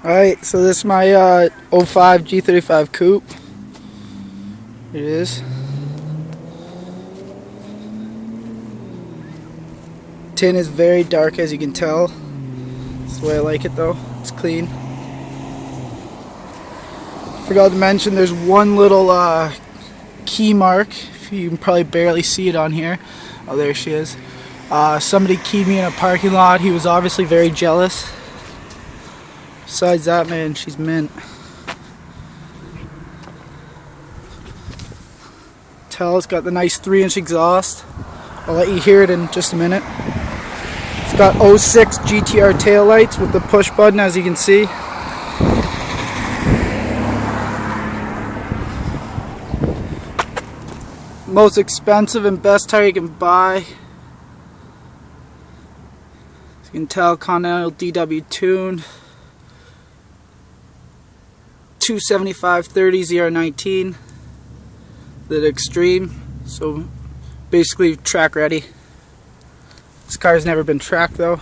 Alright, so this is my 05 G35 coupe. Here it is. Tin is very dark, as you can tell. That's the way I like it though. It's clean. Forgot to mention there's one little key mark. You can probably barely see it on here. Oh, there she is. Somebody keyed me in a parking lot. He was obviously very jealous. Besides that, man, she's mint. It's got the nice 3-inch exhaust. I'll let you hear it in just a minute. It's got 06 GTR taillights with the push button, as you can see. Most expensive and best tire you can buy. As you can tell, Continental DW tuned. 275/30 ZR19. The extreme. So basically track ready. This car's never been tracked though,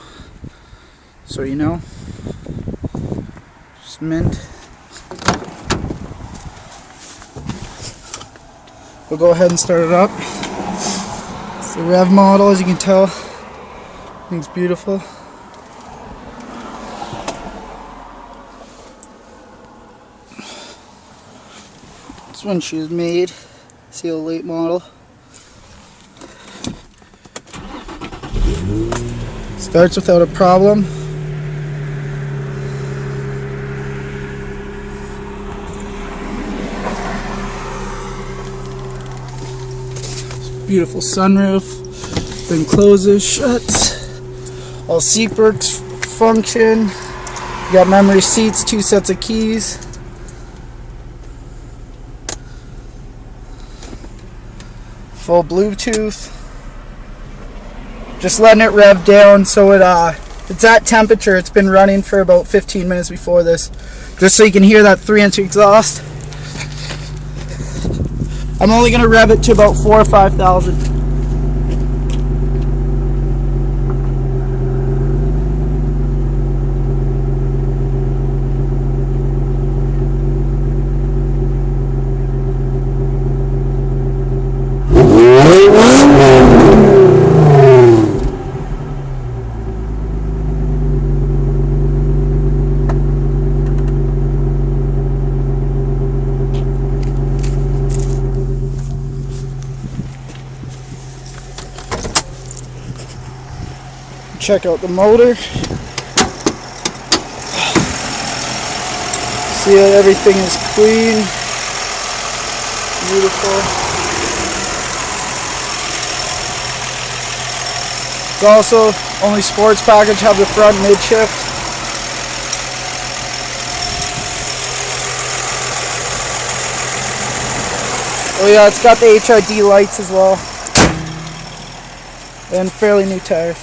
so you know. Just mint. We'll go ahead and start it up. It's the Rev model, as you can tell. Thing's beautiful. This one she was made. See a late model. Starts without a problem. Beautiful sunroof. Then closes, shuts. All seat perks function. You got memory seats, 2 sets of keys. Full Bluetooth. Just letting it rev down so it's at temperature. It's been running for about 15 minutes before this, just so you can hear that 3-inch exhaust. I'm only going to rev it to about 4,000 or 5,000. Check out the motor. See that everything is clean. Beautiful. It's also only sports package, have the front mid shift. Oh yeah, it's got the HID lights as well. And fairly new tires.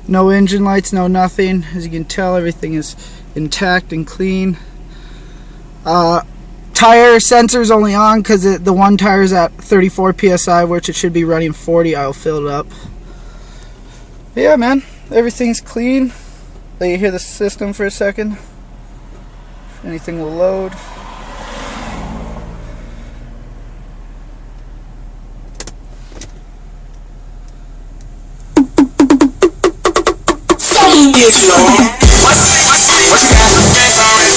No engine lights, no nothing. As you can tell, everything is intact and clean. Tire sensor's only on because the one tire is at 34 psi, which it should be running 40. I'll fill it up. But yeah, man, everything's clean. Let you hear the system for a second. If anything will load. What you got?